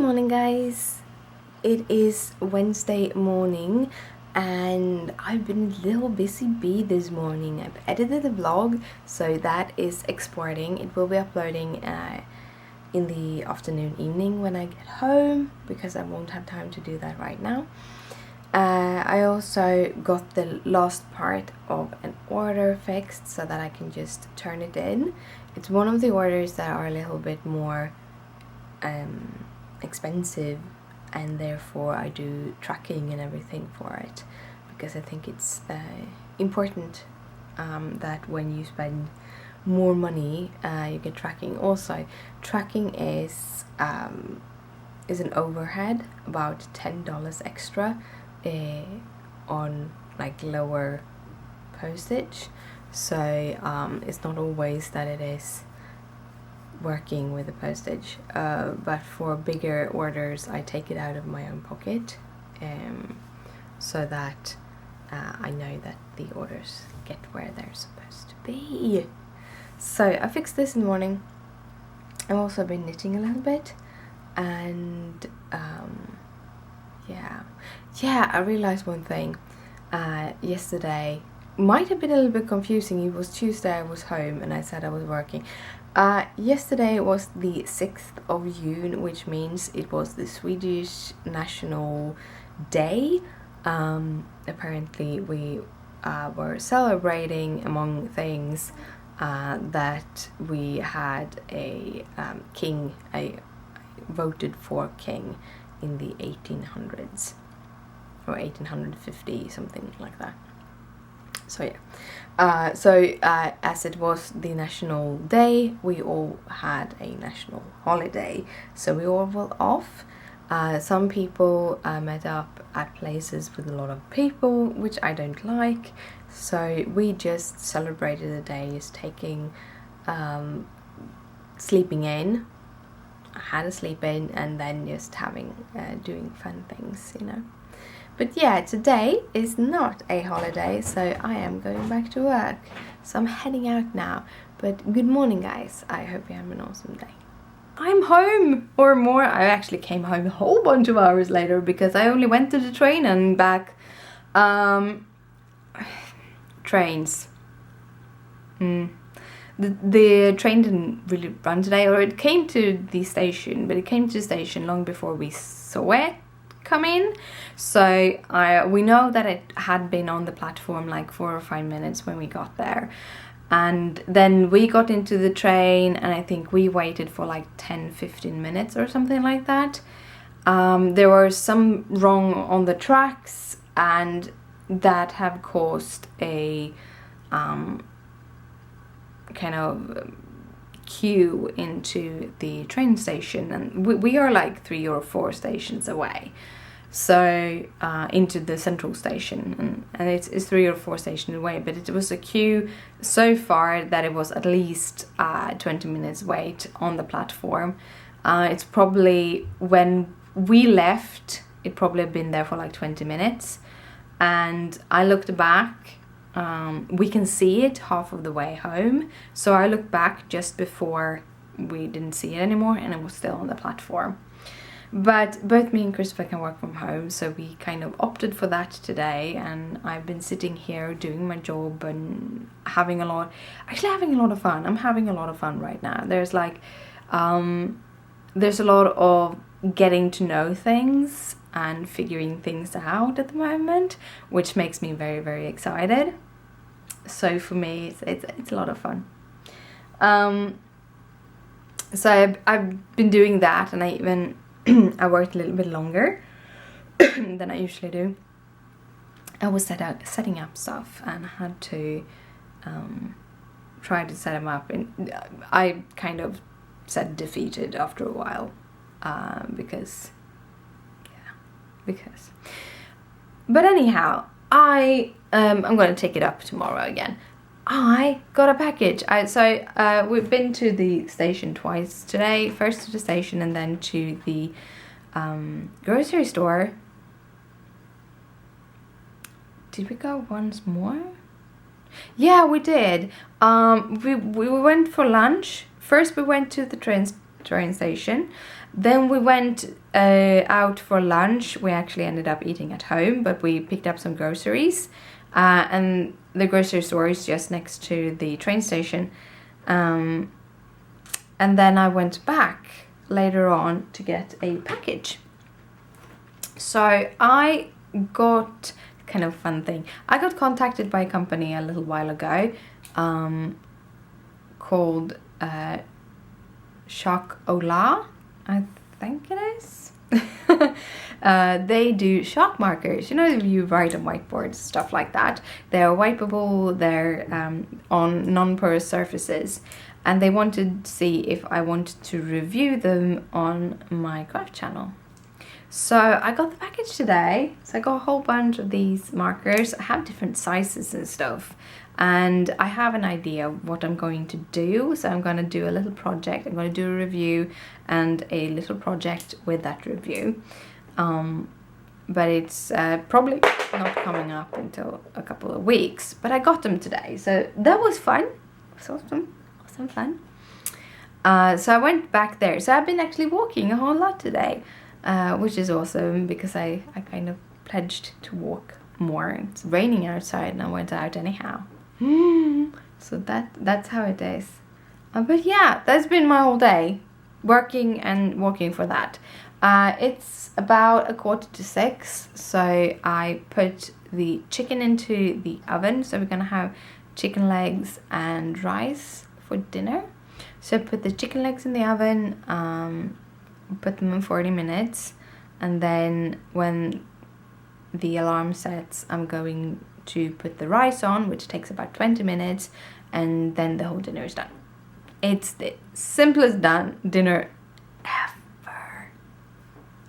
morning, guys. It is Wednesday morning and I've been a little busy bee this morning. I've edited the vlog, so that is exporting. It will be uploading in the afternoon, evening when I get home, because I won't have time to do that right now. I also got the last part of an order fixed so that I can just turn it in. It's one of the orders that are a little bit more expensive, and therefore I do tracking and everything for it, because I think it's important that when you spend more money you get tracking. Also, tracking is an overhead, about $10 extra on like lower postage, so it's not always that it is working with the postage, but for bigger orders I take it out of my own pocket, so that I know that the orders get where they're supposed to be. So I fixed this in the morning. I've also been knitting a little bit, and yeah, I realized one thing. Yesterday might have been a little bit confusing. It was Tuesday, I was home, and I said I was working. Yesterday was the 6th of June, which means it was the Swedish National Day. Apparently we were celebrating, among things, that we had a king, I voted for king in the 1800s, or 1850, something like that. So yeah, as it was the national day, we all had a national holiday, so we all were off. Some people met up at places with a lot of people, which I don't like, so we just celebrated the day as taking sleeping in. I had a sleep in, and then just having doing fun things, you know. But yeah, today is not a holiday, so I am going back to work. So I'm heading out now. But good morning, guys. I hope you have an awesome day. I'm home, or more. I actually came home a whole bunch of hours later, because I only went to the train and back. Trains. The train didn't really run today, or it came to the station, but it came to the station long before we saw it come in. So we know that it had been on the platform like 4 or 5 minutes when we got there, and then we got into the train, and I think we waited for like 10-15 minutes or something like that. There were some wrong on the tracks, and that have caused a kind of queue into the train station, and we are like 3 or 4 stations away, so into the central station, and it's 3 or 4 stations away, but it was a queue so far that it was at least 20 minutes wait on the platform. It's probably, when we left, it probably had been there for like 20 minutes, and I looked back. We can see it half of the way home, so I looked back just before we didn't see it anymore, and it was still on the platform. But both me and Christopher can work from home, so we kind of opted for that today, and I've been sitting here doing my job and having a lot of fun. I'm having a lot of fun right now. There's like there's a lot of getting to know things and figuring things out at the moment, which makes me very, very excited. So for me, it's a lot of fun. So I've been doing that, and I even I worked a little bit longer than I usually do. I was setting up stuff, and I had to try to set them up, and I kind of said defeated after a while, because. But anyhow, I'm gonna take it up tomorrow again. I got a package. We've been to the station twice today. First to the station, and then to the grocery store. Did we go once more? Yeah, we did. We went for lunch. First we went to the train station, Then we went out for lunch. We actually ended up eating at home, but we picked up some groceries. And the grocery store is just next to the train station. And then I went back later on to get a package. So I got kind of fun thing. I got contacted by a company a little while ago called Shock Ola, I think it is. They do shock markers. You know, if you write on whiteboards, stuff like that. They're wipeable, they're on non-porous surfaces. And they wanted to see if I wanted to review them on my craft channel. So I got the package today. So I got a whole bunch of these markers. I have different sizes and stuff. And I have an idea of what I'm going to do. So I'm going to do a little project. I'm going to do a review and a little project with that review. But it's probably not coming up until a couple of weeks. But I got them today. So that was fun. It was awesome fun. So I went back there. So I've been actually walking a whole lot today. Which is awesome because I kind of pledged to walk more. It's raining outside and I went out anyhow. So that's how it is. But yeah, that's been my whole day. Working and walking for that. It's about 5:45. So I put the chicken into the oven. So we're gonna have chicken legs and rice for dinner. So I put the chicken legs in the oven. Put them in 40 minutes, and then when the alarm sets, I'm going to put the rice on, which takes about 20 minutes, and then the whole dinner is done. It's the simplest dinner ever.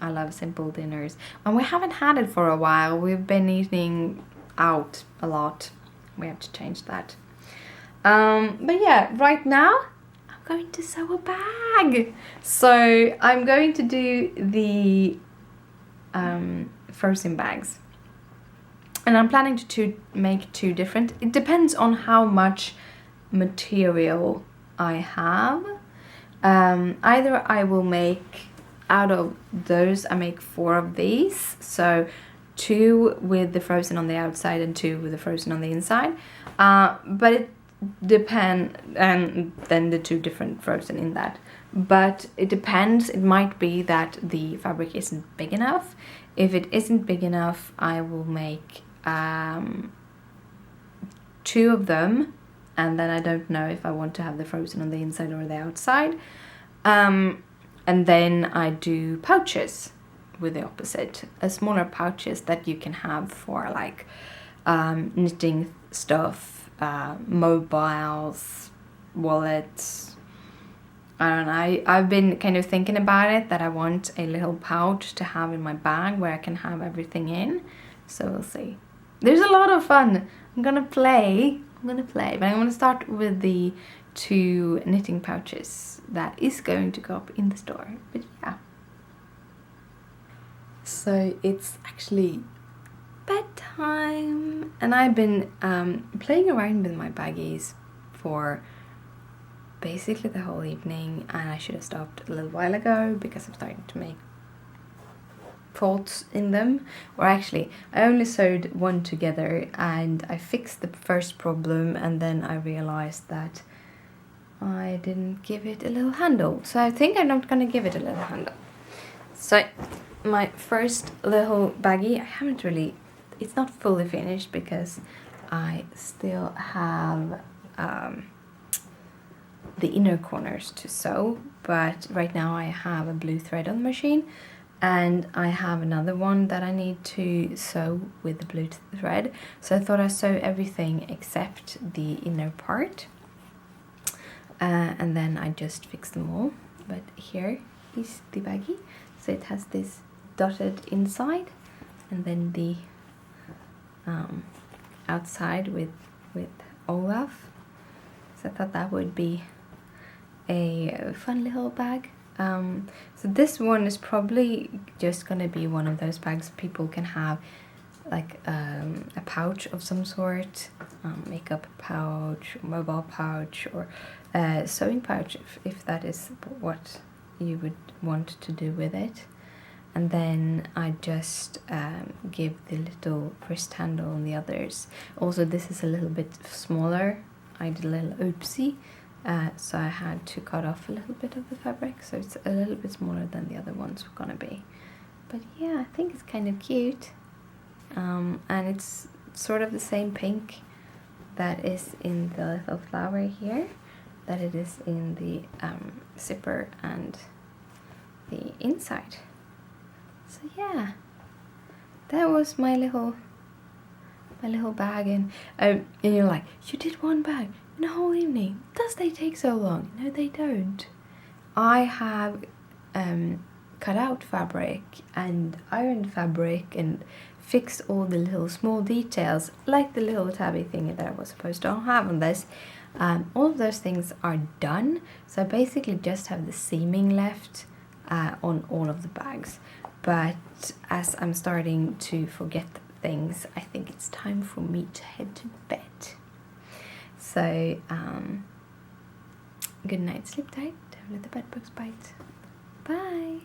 I love simple dinners, and we haven't had it for a while. We've been eating out a lot. We have to change that. But yeah, right now going to sew a bag. So I'm going to do the frozen bags. And I'm planning to make two different. It depends on how much material I have. Either I will make, out of those, I make 4 of these. So 2 with the frozen on the outside and 2 with the frozen on the inside. But it depend, and then the 2 different frozen in that, but it depends. It might be that the fabric isn't big enough. If it isn't big enough, I will make 2 of them, and then I don't know if I want to have the frozen on the inside or the outside. And then I do pouches with the opposite, smaller pouches that you can have for like knitting stuff, mobiles, wallets. I don't know. I've been kind of thinking about it, that I want a little pouch to have in my bag where I can have everything in. So we'll see. There's a lot of fun. I'm gonna play, but I'm gonna start with the 2 knitting pouches that is going to go up in the store. But yeah. So it's actually bedtime, and I've been playing around with my baggies for basically the whole evening, and I should have stopped a little while ago because I'm starting to make faults in them. Or actually, I only sewed one together and I fixed the first problem, and then I realized that I didn't give it a little handle, so I think I'm not gonna give it a little handle. So my first little baggie, it's not fully finished because I still have the inner corners to sew, but right now I have a blue thread on the machine, and I have another one that I need to sew with the blue thread. So I thought I'd sew everything except the inner part, and then I just fix them all. But here is the baggie. So it has this dotted inside, and then the outside with Olaf. So I thought that would be a fun little bag. So this one is probably just gonna be one of those bags people can have, like a pouch of some sort, makeup pouch, mobile pouch, or sewing pouch, if that is what you would want to do with it. And then I just give the little wrist handle on the others. Also, this is a little bit smaller. I did a little oopsie, so I had to cut off a little bit of the fabric, so it's a little bit smaller than the other ones were gonna be. But yeah, I think it's kind of cute. And it's sort of the same pink that is in the little flower here, that it is in the zipper and the inside. So yeah, that was my little bag, and you're like, you did one bag in a whole evening? Does they take so long? No, they don't. I have cut out fabric and ironed fabric and fixed all the little small details, like the little tabby thing that I was supposed to have on this. All of those things are done, so I basically just have the seaming left on all of the bags. But as I'm starting to forget things, I think it's time for me to head to bed. So good night, sleep tight, don't let the bed bugs bite. Bye.